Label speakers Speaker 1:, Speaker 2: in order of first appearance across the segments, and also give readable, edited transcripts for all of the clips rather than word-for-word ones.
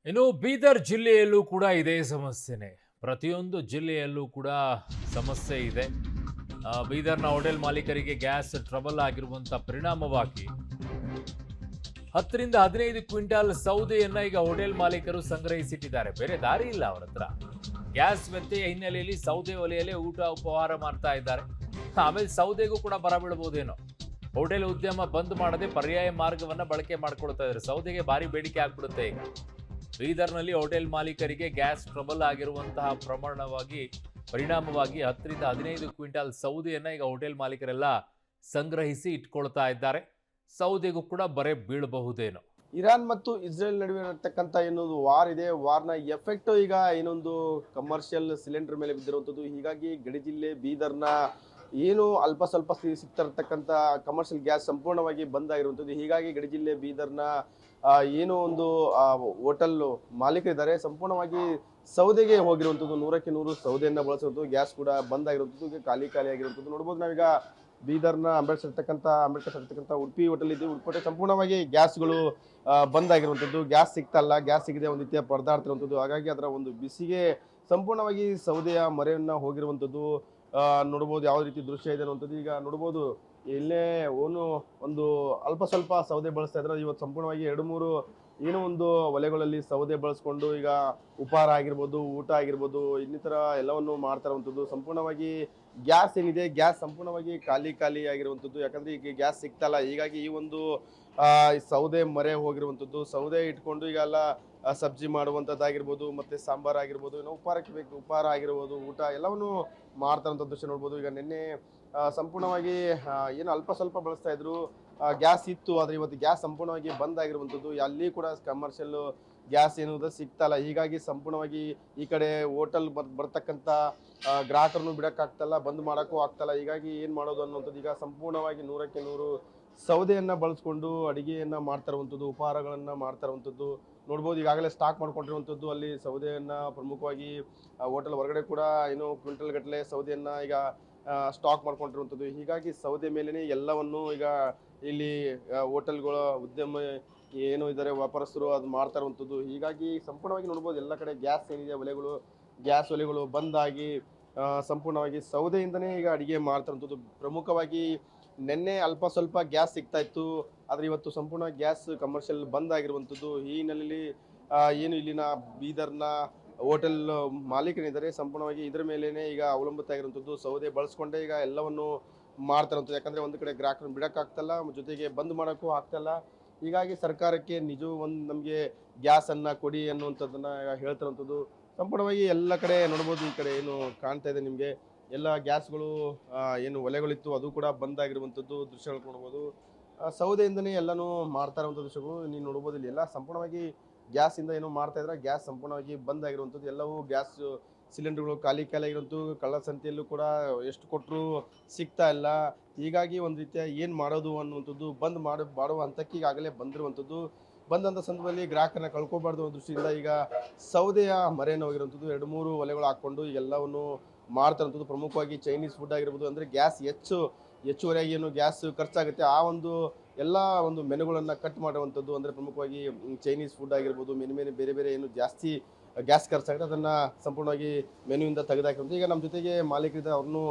Speaker 1: ಇನ್ನು ಬೀದರ್ ಜಿಲ್ಲೆಯಲ್ಲೂ ಕೂಡ ಇದೇ ಸಮಸ್ಯೆನೆ. ಪ್ರತಿಯೊಂದು ಜಿಲ್ಲೆಯಲ್ಲೂ ಕೂಡ ಸಮಸ್ಯೆ ಇದೆ. ಬೀದರ್ನ ಹೋಟೆಲ್ ಮಾಲೀಕರಿಗೆ ಗ್ಯಾಸ್ ಟ್ರಬಲ್ ಆಗಿರುವಂತ ಪರಿಣಾಮವಾಗಿ 10 ರಿಂದ 15 ಕ್ವಿಂಟಾಲ್ ಸೌದೆಯನ್ನ ಈಗ ಹೋಟೆಲ್ ಮಾಲೀಕರು ಸಂಗ್ರಹಿಸಿಟ್ಟಿದ್ದಾರೆ. ಬೇರೆ ದಾರಿ ಇಲ್ಲ ಅವರ ಹತ್ರ. ಗ್ಯಾಸ್ ವ್ಯತ್ಯಯ ಹಿನ್ನೆಲೆಯಲ್ಲಿ ಸೌದೆ ಒಲೆಯಲ್ಲೇ ಊಟ ಉಪಹಾರ ಮಾಡ್ತಾ ಇದ್ದಾರೆ. ಆಮೇಲೆ ಸೌದೆಗೂ ಕೂಡ ಬರ ಬೀಳಬಹುದೇನೋ. ಹೋಟೆಲ್ ಉದ್ಯಮ ಬಂದ್ ಮಾಡದೆ ಪರ್ಯಾಯ ಮಾರ್ಗವನ್ನ ಬಳಕೆ ಮಾಡ್ಕೊಳ್ತಾ ಇದ್ದಾರೆ. ಸೌದೆಗೆ ಭಾರಿ ಬೇಡಿಕೆ ಆಗ್ಬಿಡುತ್ತೆ ಈಗ. ಬೀದರ್ನಲ್ಲಿ ಹೋಟೆಲ್ ಮಾಲೀಕರಿಗೆ ಗ್ಯಾಸ್ ಟ್ರಬಲ್ ಆಗಿರುವಂತಹ ಪರಿಣಾಮವಾಗಿ 10 ರಿಂದ 15 ಕ್ವಿಂಟಾಲ್ ಸೌದೆಯನ್ನ ಈಗ ಹೋಟೆಲ್ ಮಾಲೀಕರೆಲ್ಲ ಸಂಗ್ರಹಿಸಿ ಇಟ್ಕೊಳ್ತಾ ಇದ್ದಾರೆ. ಸೌದೆಗೂ ಕೂಡ ಬರೆ ಬೀಳಬಹುದೇನೋ.
Speaker 2: ಇರಾನ್ ಮತ್ತು ಇಸ್ರೇಲ್ ನಡುವೆ ಇರತಕ್ಕಂಥ ಏನೊಂದು ವಾರ್ ಇದೆ. ವಾರ್ನ ಎಫೆಕ್ಟ್ ಈಗ ಏನೊಂದು ಕಮರ್ಷಿಯಲ್ ಸಿಲಿಂಡರ್ ಮೇಲೆ ಬಿದ್ದಿರುವಂಥದ್ದು. ಹೀಗಾಗಿ ಗಡಿ ಜಿಲ್ಲೆ ಬೀದರ್ನ ಏನು ಅಲ್ಪ ಸ್ವಲ್ಪ ಸಿಗ್ತಿರತಕ್ಕಂಥ ಕಮರ್ಷಿಯಲ್ ಗ್ಯಾಸ್ ಸಂಪೂರ್ಣವಾಗಿ ಬಂದ್ ಆಗಿರುವಂಥದ್ದು. ಹೀಗಾಗಿ ಗಡಿ ಜಿಲ್ಲೆ ಬೀದರ್ನ ಏನೋ ಒಂದು ಹೋಟೆಲ್ ಮಾಲೀಕರಿದ್ದಾರೆ ಸಂಪೂರ್ಣವಾಗಿ ಸೌದೆಗೆ ಹೋಗಿರುವಂಥದ್ದು. 100ಕ್ಕೆ 100 ಸೌದೆಯನ್ನ ಬಳಸುವಂಥದ್ದು. ಗ್ಯಾಸ್ ಕೂಡ ಬಂದ್ ಆಗಿರುವಂಥದ್ದು, ಖಾಲಿ ಆಗಿರುವಂಥದ್ದು ನೋಡ್ಬೋದು ನಾವೀಗ. ಬೀದರ್ನ ಅಂಬೇಡ್ಕರ್ ಉಡುಪಿ ಹೋಟೆಲ್ ಇದ್ದು, ಉಡುಪಿ ಹೋಟೆಲ್ ಸಂಪೂರ್ಣವಾಗಿ ಗ್ಯಾಸ್ಗಳು ಬಂದ್ ಆಗಿರುವಂಥದ್ದು. ಗ್ಯಾಸ್ ಸಿಗ್ತಲ್ಲ, ಗ್ಯಾಸ್ ಸಿಗದೆ ಒಂದು ರೀತಿಯ ಪರದಾಡ್ತಿರುವಂಥದ್ದು. ಹಾಗಾಗಿ ಅದರ ಒಂದು ಬಿಸಿಗೆ ಸಂಪೂರ್ಣವಾಗಿ ಸೌದೆಯ ಮರೆಯನ್ನ ಹೋಗಿರುವಂಥದ್ದು ನೋಡ್ಬೋದು. ಯಾವ ರೀತಿ ದೃಶ್ಯ ಇದೆ ಅನ್ನುವಂಥದ್ದು ಈಗ ನೋಡ್ಬೋದು. ಇಲ್ಲೇ ಒಂದು ಅಲ್ಪ ಸ್ವಲ್ಪ ಸೌದೆ ಬಳಸ್ತಾ ಇದ್ರೆ ಇವತ್ತು ಸಂಪೂರ್ಣವಾಗಿ 2-3 ಏನೋ ಒಂದು ಒಲೆಗಳಲ್ಲಿ ಸೌದೆ ಬಳಸ್ಕೊಂಡು ಈಗ ಉಪಹಾರ ಆಗಿರ್ಬೋದು, ಊಟ ಆಗಿರ್ಬೋದು, ಇನ್ನಿತರ ಎಲ್ಲವನ್ನು ಮಾಡ್ತಾ ಇರುವಂಥದ್ದು. ಸಂಪೂರ್ಣವಾಗಿ ಗ್ಯಾಸ್ ಏನಿದೆ, ಗ್ಯಾಸ್ ಸಂಪೂರ್ಣವಾಗಿ ಖಾಲಿ ಆಗಿರುವಂಥದ್ದು. ಯಾಕಂದ್ರೆ ಈಗ ಗ್ಯಾಸ್ ಸಿಗ್ತಲ್ಲ, ಹೀಗಾಗಿ ಈ ಒಂದು ಸೌದೆ ಮರೆ ಹೋಗಿರುವಂಥದ್ದು. ಸೌದೆ ಇಟ್ಕೊಂಡು ಈಗ ಎಲ್ಲ ಸಬ್ಜಿ ಮಾಡುವಂಥದ್ದಾಗಿರ್ಬೋದು, ಮತ್ತೆ ಸಾಂಬಾರ್ ಆಗಿರ್ಬೋದು, ಏನೋ ಉಪಹಾರಕ್ಕೆ ಬೇಕು ಉಪಹಾರ ಆಗಿರ್ಬೋದು, ಊಟ ಎಲ್ಲವನ್ನು ಮಾಡ್ತಾ ಇರುವಂಥ ದೃಶ್ಯ ನೋಡ್ಬೋದು. ಈಗ ನಿನ್ನೆ ಸಂಪೂರ್ಣವಾಗಿ ಏನು ಅಲ್ಪ ಸ್ವಲ್ಪ ಬಳಸ್ತಾ ಇದ್ರು, ಗ್ಯಾಸ್ ಇತ್ತು, ಆದ್ರೆ ಇವತ್ತು ಗ್ಯಾಸ್ ಸಂಪೂರ್ಣವಾಗಿ ಬಂದ್ ಆಗಿರುವಂಥದ್ದು. ಅಲ್ಲಿ ಕೂಡ ಕಮರ್ಷಿಯಲ್ ಗ್ಯಾಸ್ ಏನುವುದು ಸಿಗ್ತಲ್ಲ. ಹೀಗಾಗಿ ಸಂಪೂರ್ಣವಾಗಿ ಈ ಕಡೆ ಹೋಟೆಲ್ ಬರ್ತಕ್ಕಂಥ ಗ್ರಾಹಕರನ್ನು ಬಿಡಕ್ಕಾಗ್ತಲ್ಲ, ಬಂದ್ ಮಾಡೋಕ್ಕೂ ಆಗ್ತಲ್ಲ. ಹೀಗಾಗಿ ಏನ್ ಮಾಡೋದು ಅನ್ನುವಂಥದ್ದು ಈಗ ಸಂಪೂರ್ಣವಾಗಿ 100ಕ್ಕೆ 100 ಸೌದೆಯನ್ನ ಬಳಸ್ಕೊಂಡು ಅಡಿಗೆಯನ್ನ ಮಾಡ್ತಾ ಇರುವಂಥದ್ದು, ಉಪಹಾರಗಳನ್ನ ಮಾಡ್ತಾ ಇರುವಂಥದ್ದು ನೋಡ್ಬೋದು. ಈಗಾಗಲೇ ಸ್ಟಾಕ್ ಮಾಡ್ಕೊಂಡಿರುವಂಥದ್ದು ಅಲ್ಲಿ ಸೌದೆಯನ್ನ ಪ್ರಮುಖವಾಗಿ ಹೋಟೆಲ್ ಹೊರಗಡೆ ಕೂಡ ಏನು ಕ್ವಿಂಟಲ್ ಗಟ್ಟಲೆ ಸೌದೆಯನ್ನ ಈಗ ಸ್ಟಾಕ್ ಮಾಡ್ಕೊಂಡಿರುವಂಥದ್ದು. ಹೀಗಾಗಿ ಸೌದೆ ಮೇಲೇನೆ ಎಲ್ಲವನ್ನು ಈಗ ಇಲ್ಲಿ ಹೋಟೆಲ್ಗಳ ಉದ್ಯಮ ಏನು ಇದ್ದಾರೆ ವ್ಯಾಪಾರಸ್ಥರು ಅದು ಮಾಡ್ತಾ ಇರುವಂಥದ್ದು. ಹೀಗಾಗಿ ಸಂಪೂರ್ಣವಾಗಿ ನೋಡ್ಬೋದು ಎಲ್ಲ ಕಡೆ ಗ್ಯಾಸ್ ಏನಿದೆ ಗ್ಯಾಸ್ ಒಲೆಗಳು ಬಂದಾಗಿ ಸಂಪೂರ್ಣವಾಗಿ ಸೌದೆಯಿಂದನೇ ಈಗ ಅಡಿಗೆ ಮಾಡ್ತಾ ಇರುವಂಥದ್ದು. ಪ್ರಮುಖವಾಗಿ ನಿನ್ನೆ ಅಲ್ಪ ಸ್ವಲ್ಪ ಗ್ಯಾಸ್ ಸಿಗ್ತಾ ಇತ್ತು, ಆದ್ರೆ ಇವತ್ತು ಸಂಪೂರ್ಣ ಗ್ಯಾಸ್ ಕಮರ್ಷಿಯಲ್ ಬಂದ್ ಆಗಿರುವಂಥದ್ದು. ಈ ಹಿನ್ನೆಲೆಯಲ್ಲಿ ಏನು ಇಲ್ಲಿನ ಬೀದರ್ನ ಹೋಟೆಲ್ ಮಾಲೀಕರಿದ್ದಾರೆ ಸಂಪೂರ್ಣವಾಗಿ ಇದ್ರ ಮೇಲೇನೆ ಈಗ ಅವಲಂಬಿತ ಆಗಿರುವಂಥದ್ದು. ಸೌದೆ ಬಳಸ್ಕೊಂಡೇ ಈಗ ಎಲ್ಲವನ್ನು ಮಾಡ್ತಾ ಇರುವಂಥದ್ದು. ಯಾಕಂದ್ರೆ ಒಂದು ಕಡೆ ಗ್ರಾಹಕರನ್ನು ಬಿಡಕ್ಕಾಗ್ತಲ್ಲ, ಜೊತೆಗೆ ಬಂದ್ ಮಾಡೋಕ್ಕೂ ಆಗ್ತಲ್ಲ. ಹೀಗಾಗಿ ಸರ್ಕಾರಕ್ಕೆ ಒಂದು ನಮಗೆ ಗ್ಯಾಸ್ ಅನ್ನ ಕೊಡಿ ಅನ್ನುವಂಥದ್ದನ್ನ ಹೇಳ್ತಿರುವಂಥದ್ದು. ಸಂಪೂರ್ಣವಾಗಿ ಎಲ್ಲ ಕಡೆ ನೋಡ್ಬೋದು. ಈ ಕಡೆ ಏನು ಕಾಣ್ತಾ ಇದೆ ನಿಮಗೆ ಎಲ್ಲ ಗ್ಯಾಸ್ಗಳು ಏನು ಒಲೆಗಳಿತ್ತು ಅದು ಕೂಡ ಬಂದ್ ಆಗಿರುವಂಥದ್ದು ದೃಶ್ಯಗಳು ನೋಡ್ಬೋದು. ಸೌದೆಯಿಂದನೇ ಎಲ್ಲನೂ ಮಾಡ್ತಾ ಇರುವಂಥ ದೃಶ್ಯಗಳು ನೀವು ನೋಡ್ಬೋದು. ಇಲ್ಲಿ ಎಲ್ಲ ಸಂಪೂರ್ಣವಾಗಿ ಗ್ಯಾಸ್ ಇಂದ ಏನೋ ಮಾಡ್ತಾ ಇದ್ರೆ ಗ್ಯಾಸ್ ಸಂಪೂರ್ಣವಾಗಿ ಬಂದ್ ಆಗಿರುವಂಥದ್ದು. ಎಲ್ಲವೂ ಗ್ಯಾಸ್ ಸಿಲಿಂಡರ್ಗಳು ಖಾಲಿ ಆಗಿರುವಂಥದ್ದು. ಕಳ್ಳಸಂತೆಯಲ್ಲೂ ಕೂಡ ಎಷ್ಟು ಕೊಟ್ಟರು ಸಿಗ್ತಾ ಇಲ್ಲ. ಹೀಗಾಗಿ ಒಂದು ರೀತಿಯ ಏನು ಮಾಡೋದು ಅನ್ನುವಂಥದ್ದು ಮಾಡುವ ಹಂತಕ್ಕೆ ಈಗಾಗಲೇ ಬಂದಿರುವಂಥದ್ದು. ಬಂದಂಥ ಸಂದರ್ಭದಲ್ಲಿ ಗ್ರಾಹಕರನ್ನ ಕಳ್ಕೊಬಾರ್ದು ಅನ್ನೋ ದೃಷ್ಟಿಯಿಂದ ಈಗ ಸೌದೆಯ ಮರೆಯನ್ನು ಹೋಗಿರುವಂಥದ್ದು. 2-3 ಒಲೆಗಳು ಹಾಕ್ಕೊಂಡು ಎಲ್ಲವನ್ನು ಮಾಡ್ತಾ ಇರುವಂಥದ್ದು. ಪ್ರಮುಖವಾಗಿ ಚೈನೀಸ್ ಫುಡ್ ಆಗಿರ್ಬೋದು, ಅಂದರೆ ಗ್ಯಾಸ್ ಹೆಚ್ಚುವರಿಯಾಗಿ ಏನು ಗ್ಯಾಸ್ ಖರ್ಚಾಗುತ್ತೆ ಆ ಒಂದು ಎಲ್ಲ ಒಂದು ಮೆನುಗಳನ್ನು ಕಟ್ ಮಾಡುವಂಥದ್ದು. ಅಂದರೆ ಪ್ರಮುಖವಾಗಿ ಚೈನೀಸ್ ಫುಡ್ ಆಗಿರ್ಬೋದು, ಬೇರೆ ಬೇರೆ ಏನು ಜಾಸ್ತಿ ಗ್ಯಾಸ್ ಖರ್ಚಾಗುತ್ತೆ ಅದನ್ನು ಸಂಪೂರ್ಣವಾಗಿ ಮೆನುವಿಂದ ತೆಗೆದಾಕಿರುವಂಥ. ಈಗ ನಮ್ಮ ಜೊತೆಗೆ ಮಾಲೀಕರಿದ್ದಾರೆ, ಅವ್ರನ್ನೂ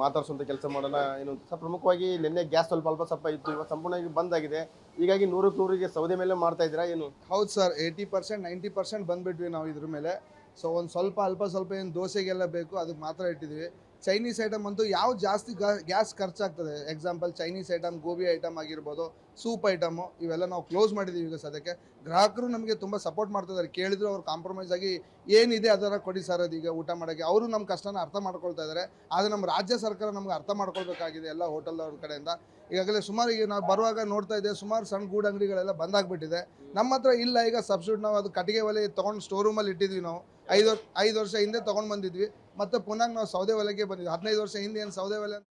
Speaker 2: ಮಾತಾಡಿಸುವಂಥ ಕೆಲಸ ಮಾಡೋಣ. ಏನು ಪ್ರಮುಖವಾಗಿ ನಿನ್ನೆ ಗ್ಯಾಸ್ ಅಲ್ಪ ಸ್ವಲ್ಪ ಇತ್ತು, ಇವಾಗ ಸಂಪೂರ್ಣವಾಗಿ ಬಂದಾಗಿದೆ. ಹೀಗಾಗಿ 100ಕ್ಕೆ 100ಗೆ ಸೌದೆ ಮೇಲೆ ಮಾಡ್ತಾ ಇದ್ದೀರಾ ಏನು?
Speaker 3: ಹೌದು ಸರ್, 80% 90% ಬಂದುಬಿಟ್ವಿ ನಾವು ಇದ್ರ ಮೇಲೆ. ಸೊ ಒಂದು ಅಲ್ಪ ಸ್ವಲ್ಪ ಏನು ದೋಸೆಗೆಲ್ಲ ಬೇಕು ಅದಕ್ಕೆ ಮಾತ್ರ ಇಟ್ಟಿದ್ದೀವಿ. ಚೈನೀಸ್ ಐಟಮ್ ಅಂತೂ ಯಾವ ಜಾಸ್ತಿ ಗ್ಯಾಸ್ ಖರ್ಚಾಗ್ತದೆ. Example Chinese item, gobi item ಆಗಿರ್ಬೋದು, ಸೂಪ್ ಐಟಮು ಇವೆಲ್ಲ ನಾವು ಕ್ಲೋಸ್ ಮಾಡಿದ್ದೀವಿ ಈಗ ಸದ್ಯಕ್ಕೆ. ಗ್ರಾಹಕರು ನಮಗೆ ತುಂಬ ಸಪೋರ್ಟ್ ಮಾಡ್ತಿದ್ದಾರೆ. ಕೇಳಿದ್ರು ಅವ್ರು ಕಾಂಪ್ರಮೈಸ್ ಆಗಿ ಏನಿದೆ ಅದರ ಕೊಡಿ ಸರ್ ಅದೀಗ ಊಟ ಮಾಡೋಕ್ಕೆ. ಅವರು ನಮ್ಮ ಕಷ್ಟನ ಅರ್ಥ ಮಾಡ್ಕೊಳ್ತಾ ಇದ್ದಾರೆ. ಆದರೆ ನಮ್ಮ ರಾಜ್ಯ ಸರ್ಕಾರ ನಮ್ಗೆ ಅರ್ಥ ಮಾಡ್ಕೊಳ್ಬೇಕಾಗಿದೆ ಎಲ್ಲ ಹೋಟೆಲ್ದವ್ರ ಕಡೆಯಿಂದ. ಈಗಾಗಲೇ ಸುಮಾರು ಈಗ ನಾವು ಬರುವಾಗ ನೋಡ್ತಾ ಇದ್ದೇವೆ ಸುಮಾರು ಸಣ್ಣ ಗೂಡು ಅಂಗಡಿಗಳೆಲ್ಲ ಬಂದಾಗ್ಬಿಟ್ಟಿದೆ. ನಮ್ಮ ಹತ್ರ ಇಲ್ಲ ಈಗ ಸಬ್ಸ್ಟಿಟ್ಯೂಟ್. ನಾವು ಅದು ಕಟ್ಟಿಗೆ ಒಲೆ ತೊಗೊಂಡು ಸ್ಟೋರ್ ರೂಮಲ್ಲಿ ಇಟ್ಟಿದ್ವಿ. ನಾವು 5 ವರ್ಷ ಹಿಂದೆ ತೊಗೊಂಡು ಬಂದಿದ್ವಿ. ಮತ್ತು ಪುನಃ ನಾವು ಸೌದೆ ಒಲೆಗೆ ಬಂದಿದ್ವಿ. 15 ವರ್ಷ ಹಿಂದೆ ಏನು ಸೌದೆ ಒಲೆ